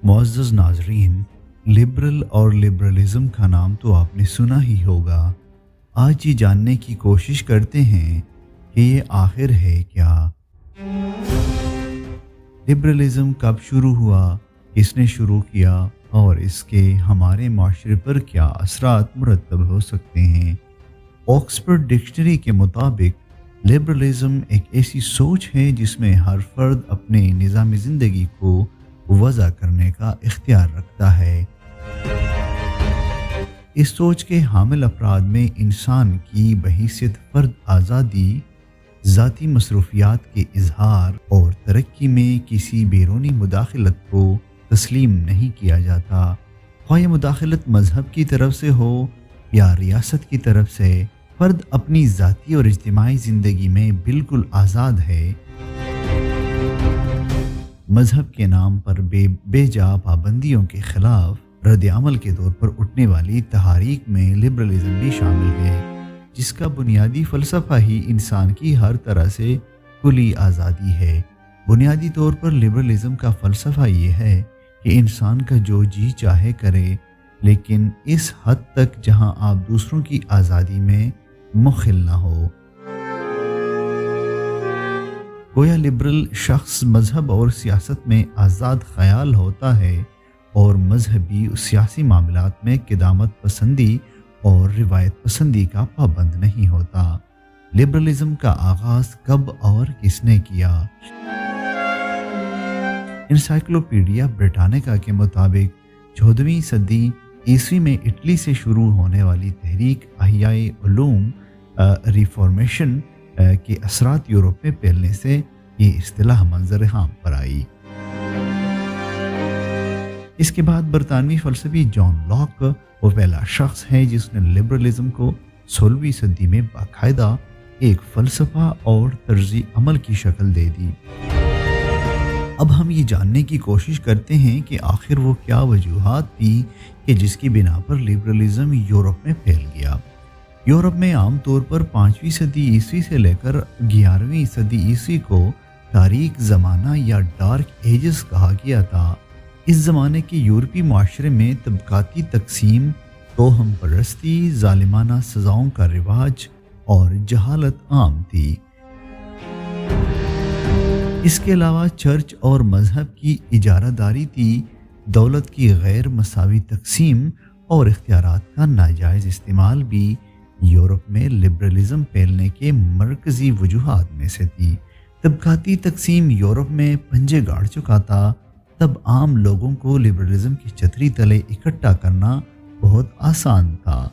मुअज़्ज़ज़ नाज़रीन, लिबरल और लिबरलिज़म का नाम तो आपने सुना ही होगा। आज ये जानने की कोशिश करते हैं कि ये आखिर है क्या। लिबरलिज़म कब शुरू हुआ, किसने शुरू किया और इसके हमारे माशरे पर क्या असरात मुरतब हो सकते हैं। ऑक्सफोर्ड डिक्शनरी के मुताबिक लिबरलिज़म एक ऐसी सोच है जिसमें हर फर्द अपने निज़ाम ज़िंदगी को वज़ा करने का इख्तियार रखता है। इस सोच के हामिल अफराद में इंसान की बहैसियत फ़र्द आज़ादी, ज़ाती मसरूफियात के इजहार और तरक्की में किसी बैरूनी मुदाखलत को तस्लीम नहीं किया जाता। ख्वाह ये मुदाखलत मज़हब की तरफ से हो या रियासत की तरफ से, फ़र्द अपनी ज़ाती और इज्तिमाई ज़िंदगी में बिल्कुल आज़ाद है। मज़हब के नाम पर बेजा पाबंदियों के ख़िलाफ़ रद्द-ए-अमल के तौर पर उठने वाली तहारीक में लिबरलिज़म भी शामिल है, जिसका बुनियादी फ़लसफ़ा ही इंसान की हर तरह से कुली आज़ादी है। बुनियादी तौर पर लिबरलिज़म का फ़लसफ़ा ये है कि इंसान का जो जी चाहे करे, लेकिन इस हद तक जहाँ आप दूसरों की आज़ादी में मुख़िल न हो। गोया लिबरल शख्स मज़हब और सियासत में आज़ाद ख़याल होता है और मजहबी सियासी मामलात में क़िदामत पसंदी और रिवायत पसंदी का पाबंद नहीं होता। लिबरलिज़म का आगाज़ कब और किसने किया? इंसाइक्लोपीडिया ब्रिटानिका के मुताबिक 14वीं सदी ईस्वी में इटली से शुरू होने वाली तहरीक अहियाए उलूम रिफॉर्मेशन के असरात यूरोप में फैलने से ये इस्तिलाह मंजर आम पर आई। इसके बाद बरतानवी फ़लसफ़ी जॉन लॉक वो पहला शख्स है जिसने लिबरलिज़म को 16वीं सदी में बाकायदा एक फ़लसफ़ा और तर्ज़ी अमल की शक्ल दे दी। अब हम ये जानने की कोशिश करते हैं कि आखिर वो क्या वजूहात थी कि जिसकी बिना पर लिबरलिज़म यूरोप में फैल गया। यूरोप में आम तौर पर 5वीं सदी ईस्वी से लेकर 11वीं सदी ईस्वी को तारीक ज़माना या डार्क एजेस कहा गया था। इस ज़माने के यूरोपी माशरे में तबकाती तकसीम, तोहम परस्ती, ज़ालिमाना सज़ाओं का रिवाज और जहालत आम थी। इसके अलावा चर्च और मज़हब की इजारादारी थी, दौलत की गैर मसावी तकसीम और इख्तियारात का नाजायज़ इस्तेमाल भी यूरोप में लिबरलिज़म फैलने के मरकज़ी वजूहात में से थी। तबकाती तकसीम यूरोप में पंजे गाड़ चुका था, तब आम लोगों को लिबरलिज़म की छतरी तले इकट्ठा करना बहुत आसान था।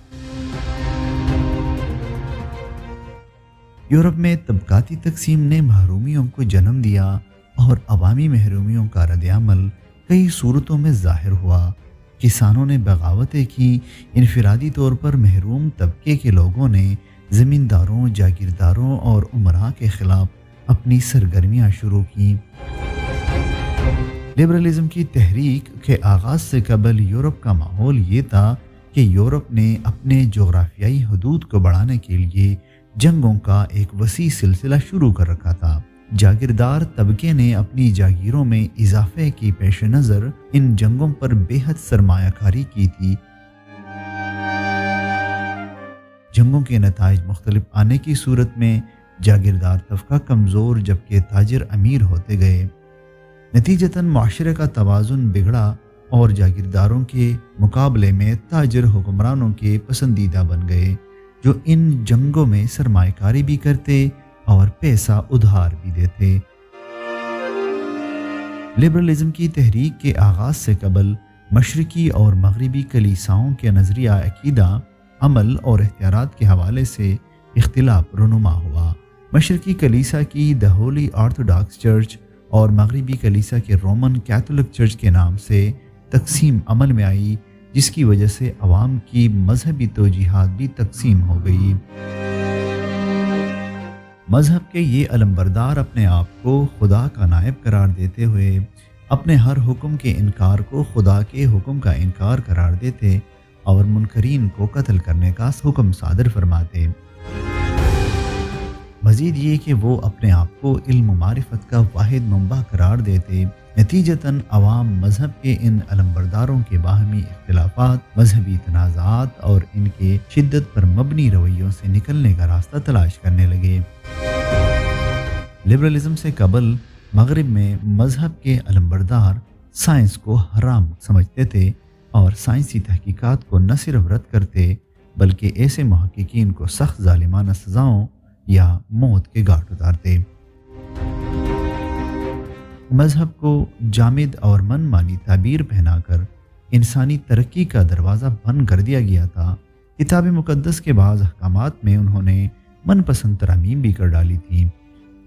यूरोप में तबकाती तकसीम ने महरूमियों को जन्म दिया और अवामी महरूमियों का रद्द-ए-अमल कई सूरतों में ज़ाहिर हुआ। किसानों ने बगावतें की, इनफरादी तौर पर महरूम तबके के लोगों ने ज़मींदारों, जागीरदारों और उमरा के ख़िलाफ़ अपनी सरगर्मियाँ शुरू की। लिबरलिज़म की तहरीक के आगाज़ से कबल यूरोप का माहौल ये था कि यूरोप ने अपने जोग्राफियाई हदूद को बढ़ाने के लिए जंगों का एक वसी सिलसिला शुरू कर रखा था। जागीरदार तबके ने अपनी जागीरों में इजाफे की पेश नज़र इन जंगों पर बेहद सरमायाकारी की थी। जंगों के नताइज मुख्तलिफ आने की सूरत में जागीरदार तबका कमज़ोर जबकि ताजिर अमीर होते गए। नतीजतन माशरे का तवाज़ुन बिगड़ा और जागीरदारों के मुकाबले में ताजिर हुक्मरानों के पसंदीदा बन गए, जो इन जंगों में सरमायाकारी भी करते और पैसा उधार भी देते। लिबरलिज़म की तहरीक के आगाज़ से कबल मशरकी और मगरबी कलीसाओं के नज़रिया, अकीदा, अमल और इख्तियारात के हवाले से इख्तिलाफ रुनुमा हुआ। मशरकी कलीसा की द होली ऑर्थोडॉक्स चर्च और मगरबी कलीसा के रोमन कैथोलिक चर्च के नाम से तकसीम अमल में आई, जिसकी वजह से अवाम की मजहबी तौजीहात भी तकसीम हो गई। मजहब के ये अलमबरदार अपने आप को खुदा का नायब करार देते हुए अपने हर हुक्म के इनकार को खुदा के हुक्म का इनकार करार देते और मुनकरीन को कत्ल करने का हुक्म सादर फरमाते। مزید یہ کہ وہ اپنے آپ کو علم و معرفت کا واحد منبع قرار دیتے۔ نتیجتاً عوام مذہب کے ان علمبرداروں کے باہمی اختلافات، مذہبی تنازعات اور ان کے شدت پر مبنی رویوں سے نکلنے کا راستہ تلاش کرنے لگے۔ لبرلزم سے قبل مغرب میں مذہب کے علمبردار سائنس کو حرام سمجھتے تھے اور سائنسی تحقیقات کو نہ صرف رد کرتے بلکہ ایسے محققین کو سخت ظالمانہ سزاؤں یا موت کے گھاٹ اتارتے۔ مذہب کو جامد اور من مانی تعبیر پہنا کر انسانی ترقی کا دروازہ بند کر دیا گیا تھا۔ کتاب مقدس کے بعض احکامات میں انہوں نے من پسند ترامیم بھی کر ڈالی تھیں۔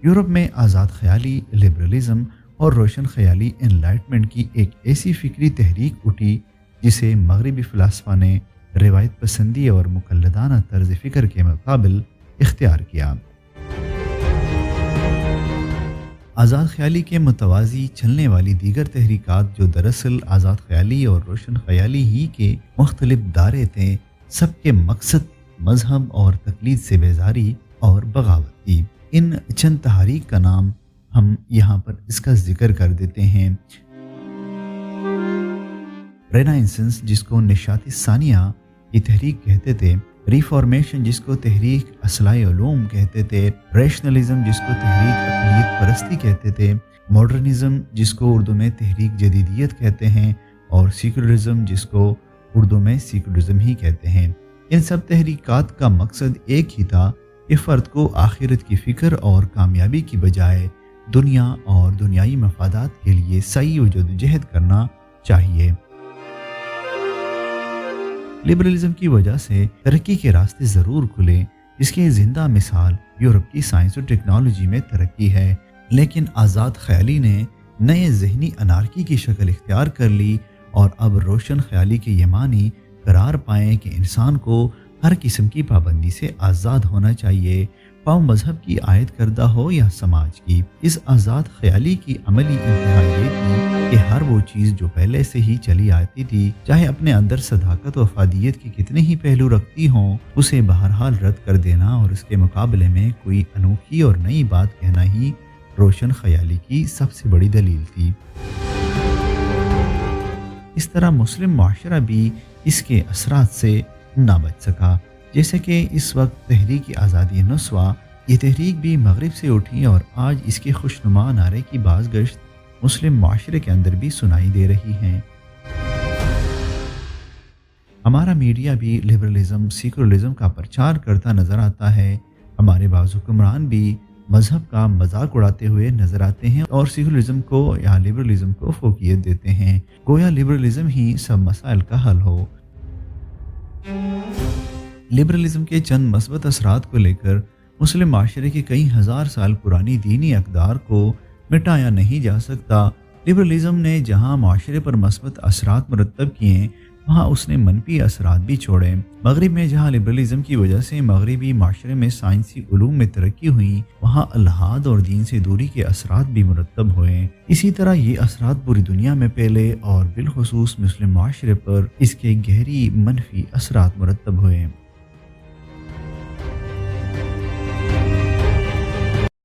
یورپ میں آزاد خیالی، لبرلزم اور روشن خیالی انلائٹمنٹ کی ایک ایسی فکری تحریک اٹھی جسے مغربی فلاسفہ نے روایت پسندی اور مقلدانہ طرز فکر کے مقابل اختیار کیا۔ آزاد خیالی کے متوازی چلنے والی دیگر تحریکات جو دراصل آزاد خیالی اور روشن خیالی ہی کے مختلف دائرے تھے، سب کے مقصد مذہب اور تقلید سے بیزاری اور بغاوت تھی۔ ان چند تحریک کا نام ہم یہاں پر اس کا ذکر کر دیتے ہیں۔ رینائنسنس، جس کو نشاط ثانیہ کی تحریک کہتے تھے، ریفارمیشن، جس کو تحریک اصلاح علوم کہتے تھے، ریشنلزم، جس کو تحریک اقلیت پرستی کہتے تھے، ماڈرنزم، جس کو اردو میں تحریک جدیدیت کہتے ہیں، اور سیکولرزم، جس کو اردو میں سیکولرزم ہی کہتے ہیں۔ ان سب تحریکات کا مقصد ایک ہی تھا کہ فرد کو آخرت کی فکر اور کامیابی کی بجائے دنیا اور دنیائی مفادات کے لیے سعی و جدوجہد کرنا چاہیے۔ لبرلزم کی وجہ سے ترقی کے راستے ضرور کھلے، جس کی زندہ مثال یورپ کی سائنس اور ٹیکنالوجی میں ترقی ہے، لیکن آزاد خیالی نے نئے ذہنی انارکی کی شکل اختیار کر لی اور اب روشن خیالی کے یہ معنی قرار پائیں کہ انسان کو ہر قسم کی پابندی سے آزاد ہونا چاہیے، خواہ مذہب کی عائد کردہ ہو یا سماج کی۔ اس آزاد خیالی کی عملی انتہا یہ تھی کہ ہر وہ چیز جو پہلے سے ہی چلی آتی تھی، چاہے اپنے اندر صداقت و افادیت کے کتنے ہی پہلو رکھتی ہوں، اسے بہرحال رد کر دینا اور اس کے مقابلے میں کوئی انوکھی اور نئی بات کہنا ہی روشن خیالی کی سب سے بڑی دلیل تھی۔ اس طرح مسلم معاشرہ بھی اس کے اثرات سے نہ بچ سکا۔ جیسے کہ اس وقت تحریک آزادی نسواں، یہ تحریک بھی مغرب سے اٹھی اور آج اس کے خوشنما نعرے کی باز گشت مسلم معاشرے کے اندر بھی سنائی دے رہی ہیں۔ ہمارا میڈیا بھی لبرلزم، سیکولرزم کا پرچار کرتا نظر آتا ہے۔ ہمارے بعض حکمران بھی مذہب کا مذاق اڑاتے ہوئے نظر آتے ہیں اور سیکولرزم کو یا لبرلزم کو فوقیت دیتے ہیں، گویا لبرلزم ہی سب مسائل کا حل ہو۔ لبرلزم کے چند مثبت اثرات کو لے کر مسلم معاشرے کی کئی ہزار سال پرانی دینی اقدار کو مٹایا نہیں جا سکتا۔ لبرلزم نے جہاں معاشرے پر مثبت اثرات مرتب کیے، وہاں اس نے منفی اثرات بھی چھوڑے۔ مغرب میں جہاں لبرلزم کی وجہ سے مغربی معاشرے میں سائنسی علوم میں ترقی ہوئی، وہاں الحاد اور دین سے دوری کے اثرات بھی مرتب ہوئے۔ اسی طرح یہ اثرات پوری دنیا میں پھیلے اور بالخصوص مسلم معاشرے پر اس کے گہری منفی اثرات مرتب ہوئے۔